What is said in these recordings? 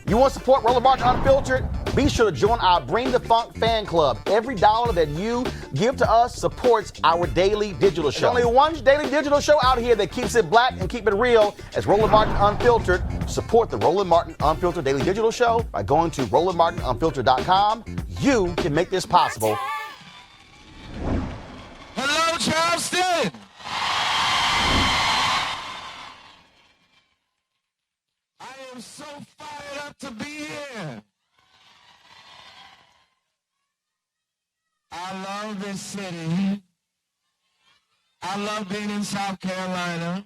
You want to support Roland Martin Unfiltered? Be sure to join our Bring the Funk fan club. Every dollar that you give to us supports our daily digital show. There's only one daily digital show out here that keeps it black and keep it real as Roland Martin Unfiltered. Support the Roland Martin Unfiltered daily digital show by going to RolandMartinUnfiltered.com. You can make this possible. Hello, Charleston! I am so fired up to be here. I love this city. I love being in South Carolina.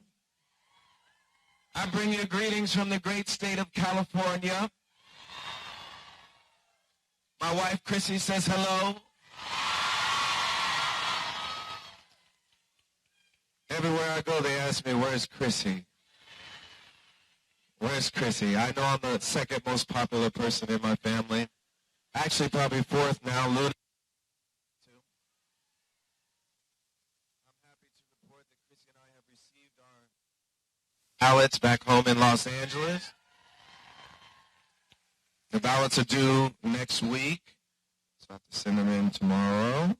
I bring you greetings from the great state of California. My wife, Chrissy, says hello. Everywhere I go, they ask me, where's Chrissy? Where's Chrissy? I know I'm the second most popular person in my family. Actually, probably fourth now. I'm happy to report that Chrissy and I have received our ballots back home in Los Angeles. The ballots are due next week. So I have to send them in tomorrow.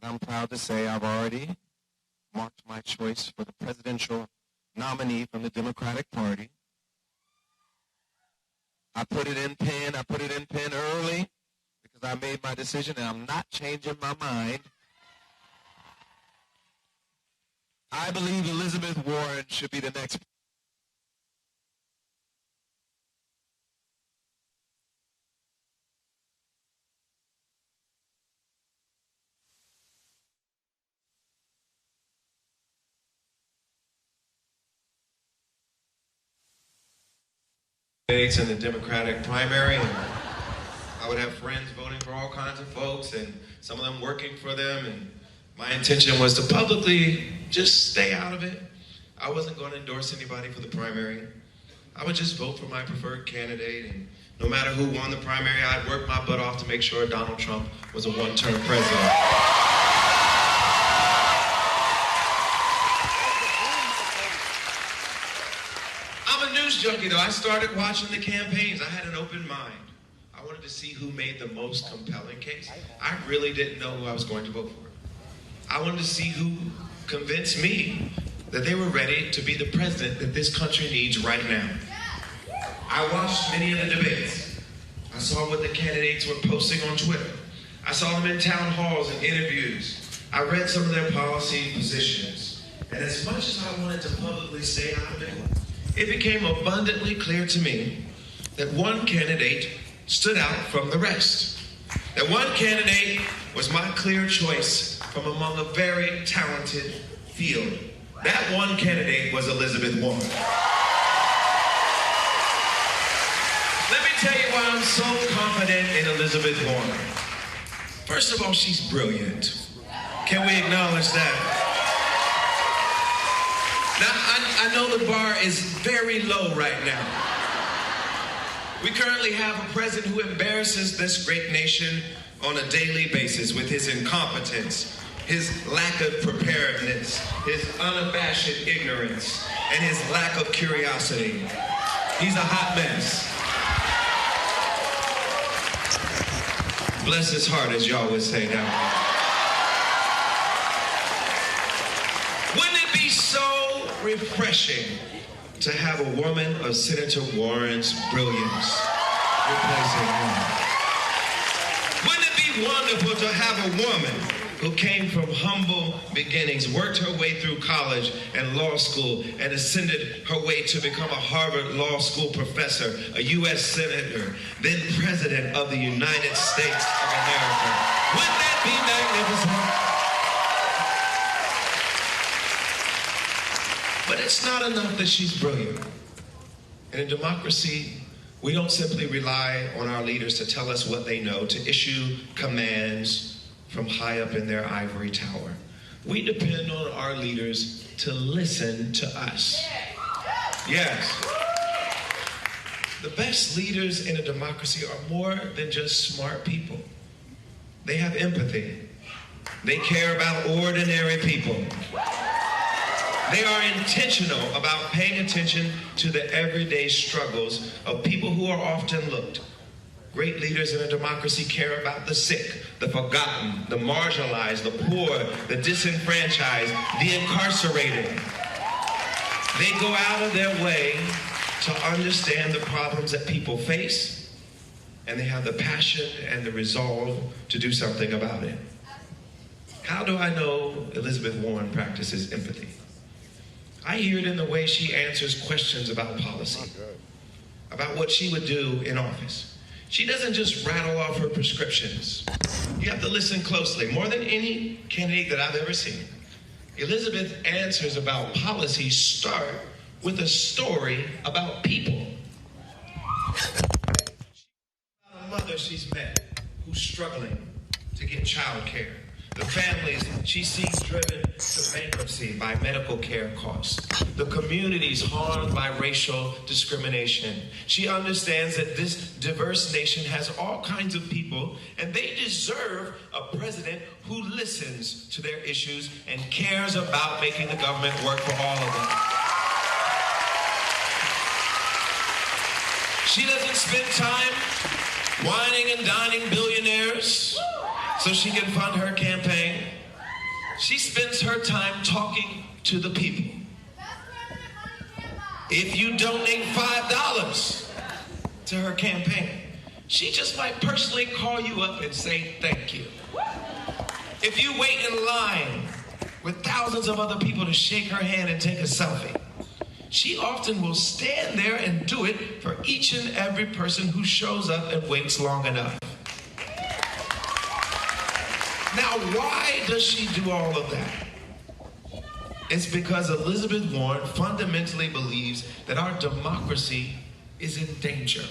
But I'm proud to say I've already marked my choice for the presidential nominee from the Democratic Party. I put it in pen early because I made my decision and I'm not changing my mind. I believe Elizabeth Warren should be the next. In the Democratic primary, and I would have friends voting for all kinds of folks and some of them working for them, and my intention was to publicly just stay out of it. I wasn't going to endorse anybody for the primary. I would just vote for my preferred candidate, and no matter who won the primary, I'd work my butt off to make sure Donald Trump was a one-term president. Junkie though, I started watching the campaigns. I had an open mind. I wanted to see who made the most compelling case. I really didn't know who I was going to vote for. I wanted to see who convinced me that they were ready to be the president that this country needs right now. I watched many of the debates. I saw what the candidates were posting on Twitter. I saw them in town halls and interviews. I read some of their policy positions. And as much as I wanted to publicly stay out of it, it became abundantly clear to me that one candidate stood out from the rest. That one candidate was my clear choice from among a very talented field. That one candidate was Elizabeth Warren. Let me tell you why I'm so confident in Elizabeth Warren. First of all, she's brilliant. Can we acknowledge that? Now, I know the bar is very low right now. We currently have a president who embarrasses this great nation on a daily basis with his incompetence, his lack of preparedness, his unabashed ignorance, and his lack of curiosity. He's a hot mess. Bless his heart, as y'all would say down there. Wouldn't it be so refreshing to have a woman of Senator Warren's brilliance replacing him? Wouldn't it be wonderful to have a woman who came from humble beginnings, worked her way through college and law school, and ascended her way to become a Harvard Law School professor, a U.S. Senator, then President of the United States of America? Wouldn't that be magnificent? But it's not enough that she's brilliant. In a democracy, we don't simply rely on our leaders to tell us what they know, to issue commands from high up in their ivory tower. We depend on our leaders to listen to us. Yes. The best leaders in a democracy are more than just smart people. They have empathy. They care about ordinary people. They are intentional about paying attention to the everyday struggles of people who are often looked. Great leaders in a democracy care about the sick, the forgotten, the marginalized, the poor, the disenfranchised, the incarcerated. They go out of their way to understand the problems that people face, and they have the passion and the resolve to do something about it. How do I know Elizabeth Warren practices empathy? I hear it in the way she answers questions about policy, about what she would do in office. She doesn't just rattle off her prescriptions. You have to listen closely. More than any candidate that I've ever seen, Elizabeth's answers about policy start with a story about people. A mother she's met who's struggling to get child care. The families she sees driven to bankruptcy by medical care costs. The communities harmed by racial discrimination. She understands that this diverse nation has all kinds of people, and they deserve a president who listens to their issues and cares about making the government work for all of them. She doesn't spend time whining and dining billionaires so she can fund her campaign. She spends her time talking to the people. If you donate $5 to her campaign, she just might personally call you up and say thank you. If you wait in line with thousands of other people to shake her hand and take a selfie, she often will stand there and do it for each and every person who shows up and waits long enough. Now, why does she do all of that? It's because Elizabeth Warren fundamentally believes that our democracy is in danger,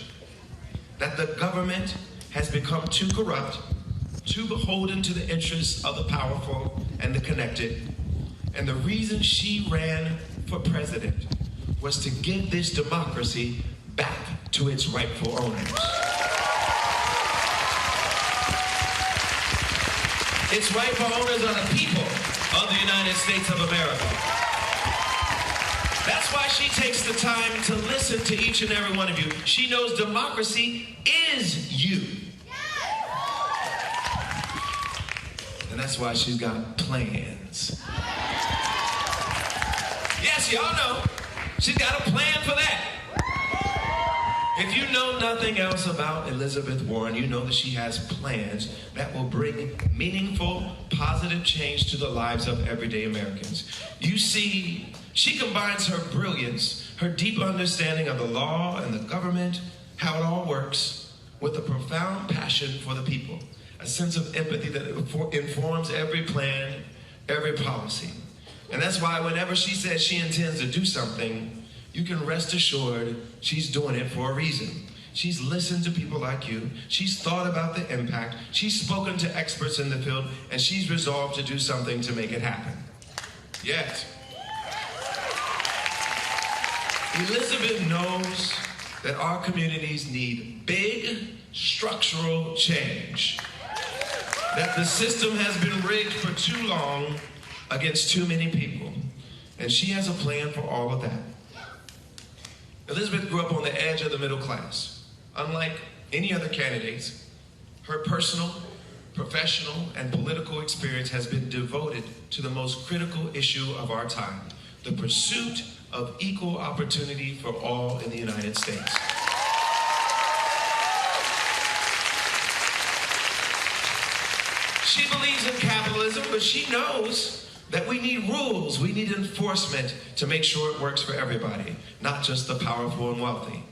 that the government has become too corrupt, too beholden to the interests of the powerful and the connected. And the reason she ran for president was to give this democracy back to its rightful owners. Its rightful owners are the people of the United States of America. That's why she takes the time to listen to each and every one of you. She knows democracy is you. And that's why she's got plans. Yes, y'all know. She's got a plan for that. If you know nothing else about Elizabeth Warren, you know that she has plans that will bring meaningful, positive change to the lives of everyday Americans. You see, she combines her brilliance, her deep understanding of the law and the government, how it all works, with a profound passion for the people, a sense of empathy that informs every plan, every policy. And that's why whenever she says she intends to do something, you can rest assured she's doing it for a reason. She's listened to people like you. She's thought about the impact. She's spoken to experts in the field, and she's resolved to do something to make it happen. Yes. Elizabeth knows that our communities need big structural change. That the system has been rigged for too long against too many people. And she has a plan for all of that. Elizabeth grew up on the edge of the middle class. Unlike any other candidates, her personal, professional, and political experience has been devoted to the most critical issue of our time, the pursuit of equal opportunity for all in the United States. She believes in capitalism, but she knows that we need rules, we need enforcement to make sure it works for everybody, not just the powerful and wealthy.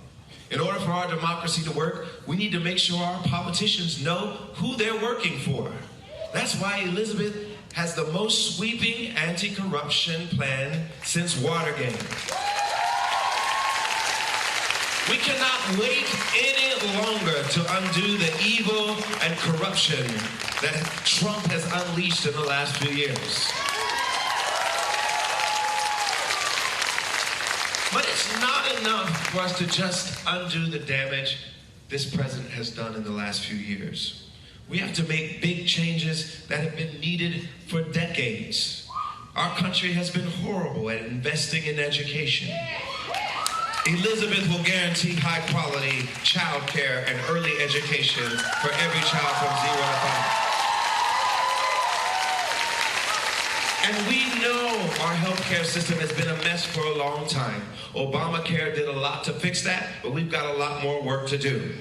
In order for our democracy to work, we need to make sure our politicians know who they're working for. That's why Elizabeth has the most sweeping anti-corruption plan since Watergate. We cannot wait any longer to undo the evil and corruption that Trump has unleashed in the last few years. But it's not enough for us to just undo the damage this president has done in the last few years. We have to make big changes that have been needed for decades. Our country has been horrible at investing in education. Elizabeth will guarantee high-quality child care and early education for every child from 0 to 5. And we know our healthcare system has been a mess for a long time. Obamacare did a lot to fix that, but we've got a lot more work to do.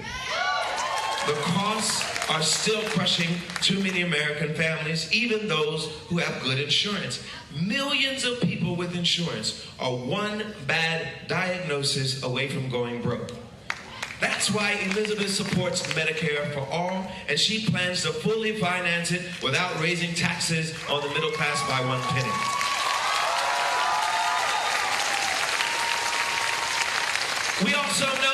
The costs are still crushing too many American families, even those who have good insurance. Millions of people with insurance are one bad diagnosis away from going broke. That's why Elizabeth supports Medicare for all, and she plans to fully finance it without raising taxes on the middle class by 1 penny. We also know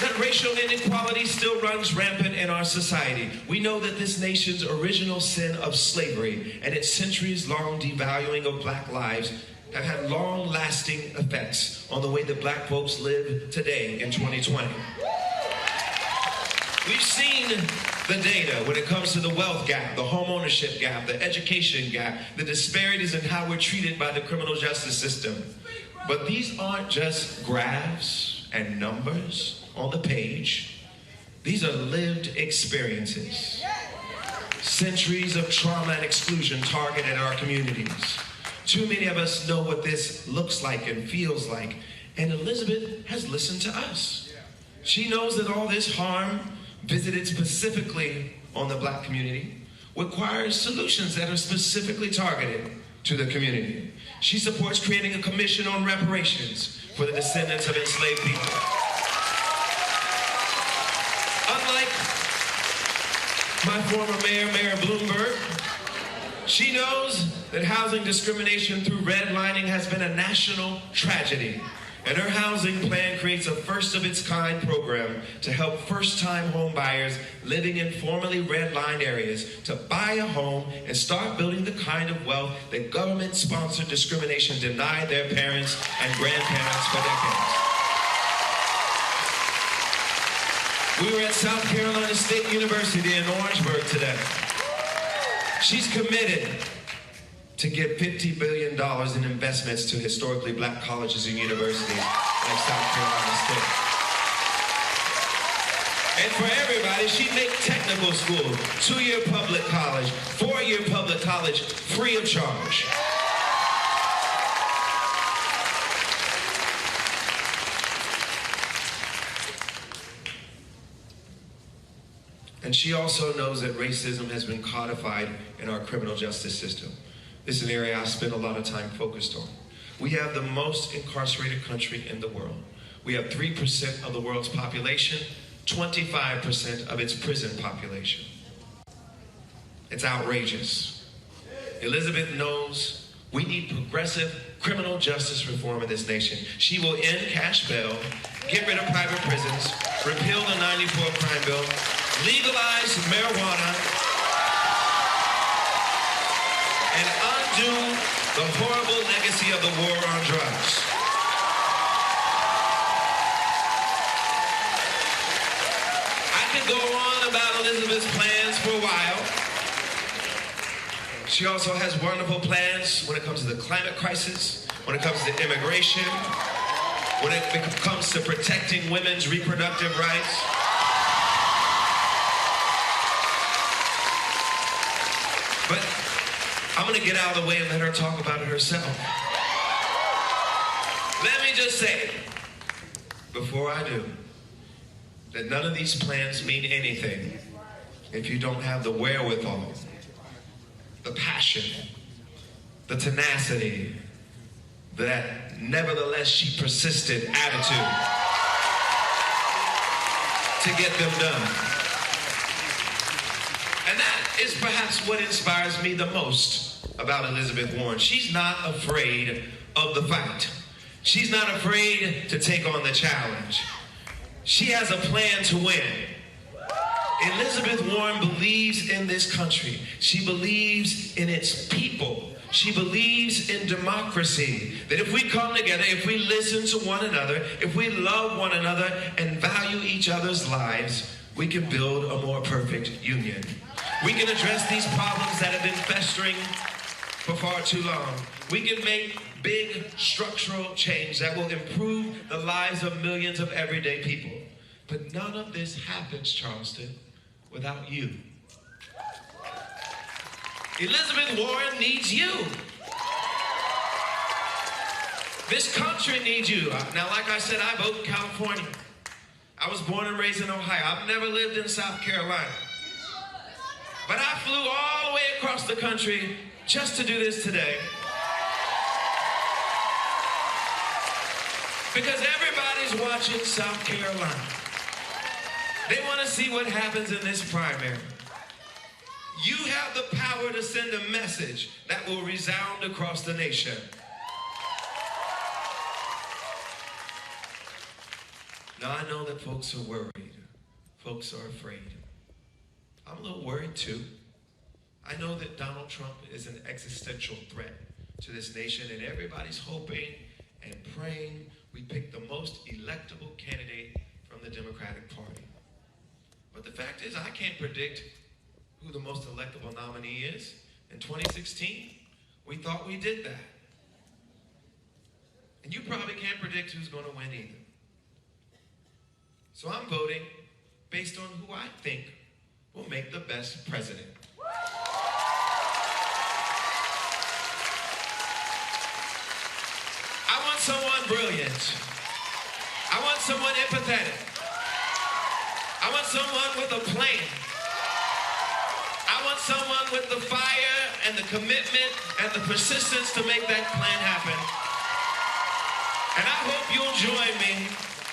that racial inequality still runs rampant in our society. We know that this nation's original sin of slavery and its centuries-long devaluing of black lives have had long-lasting effects on the way that black folks live today in 2020. We've seen the data when it comes to the wealth gap, the home ownership gap, the education gap, the disparities in how we're treated by the criminal justice system. But these aren't just graphs and numbers on the page. These are lived experiences. Centuries of trauma and exclusion targeted our communities. Too many of us know what this looks like and feels like, and Elizabeth has listened to us. She knows that all this harm visited specifically on the black community requires solutions that are specifically targeted to the community. She supports creating a commission on reparations for the descendants of enslaved people. Unlike my former mayor, Mayor Bloomberg, she knows that housing discrimination through redlining has been a national tragedy. And her housing plan creates a first-of-its-kind program to help first-time home buyers living in formerly redlined areas to buy a home and start building the kind of wealth that government-sponsored discrimination denied their parents and grandparents for decades. We were at South Carolina State University in Orangeburg today. She's committed to give $50 billion in investments to historically black colleges and universities like South Carolina State. And for everybody, she'd make technical school, 2-year public college, 4-year public college, free of charge. And she also knows that racism has been codified in our criminal justice system. This is an area I spend a lot of time focused on. We have the most incarcerated country in the world. We have 3% of the world's population, 25% of its prison population. It's outrageous. Elizabeth knows we need progressive criminal justice reform in this nation. She will end cash bail, get rid of private prisons, repeal the '94 crime bill, legalize marijuana, and undo the horrible legacy of the war on drugs. I could go on about Elizabeth's plans for a while. She also has wonderful plans when it comes to the climate crisis, when it comes to immigration, when it comes to protecting women's reproductive rights. But I'm going to get out of the way and let her talk about it herself. Let me just say, before I do, that none of these plans mean anything if you don't have the wherewithal, the passion, the tenacity, that nevertheless she persisted attitude to get them done. And that is perhaps what inspires me the most about Elizabeth Warren. She's not afraid of the fight. She's not afraid to take on the challenge. She has a plan to win. Elizabeth Warren believes in this country. She believes in its people. She believes in democracy. That if we come together, if we listen to one another, if we love one another and value each other's lives, we can build a more perfect union. We can address these problems that have been festering for far too long. We can make big structural change that will improve the lives of millions of everyday people. But none of this happens, Charleston, without you. Elizabeth Warren needs you. This country needs you. Now, like I said, I vote in California. I was born and raised in Ohio. I've never lived in South Carolina. But I flew all the way across the country just to do this today. Because everybody's watching South Carolina. They want to see what happens in this primary. You have the power to send a message that will resound across the nation. Now, I know that folks are worried. Folks are afraid. I'm a little worried too. I know that Donald Trump is an existential threat to this nation, and everybody's hoping and praying we pick the most electable candidate from the Democratic Party. But the fact is, I can't predict who the most electable nominee is. In 2016, we thought we did that. And you probably can't predict who's going to win either. So I'm voting based on who I think will make the best president. I want someone brilliant. I want someone empathetic. I want someone with a plan. I want someone with the fire and the commitment and the persistence to make that plan happen. And I hope you'll join me.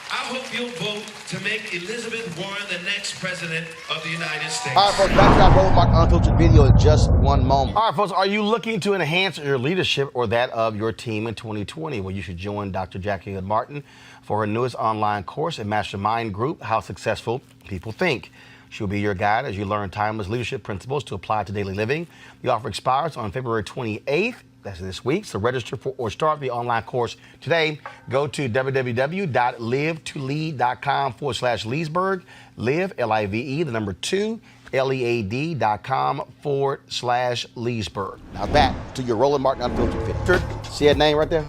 I hope you'll vote to make Elizabeth Warren the next president of the United States. All right, folks, back to our Roland Martin Unfiltered video in just one moment. All right, folks, are you looking to enhance your leadership or that of your team in 2020? Well, you should join Dr. Jackie Hood Martin for her newest online course and mastermind group, How Successful People Think. She'll be your guide as you learn timeless leadership principles to apply to daily living. The offer expires on February 28th. That's this week. So register for or start the online course today. Go to www.livetolead.com/Leesburg. Live, L-I-V-E, the number 2, LEAD.com/Leesburg. Now back to your Roland Martin Unfiltered video. See that name right there?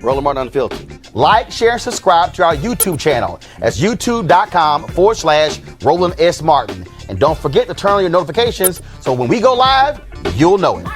Roland Martin Unfiltered. Like, share, and subscribe to our YouTube channel. That's youtube.com/Roland S. Martin. And don't forget to turn on your notifications so when we go live, you'll know it.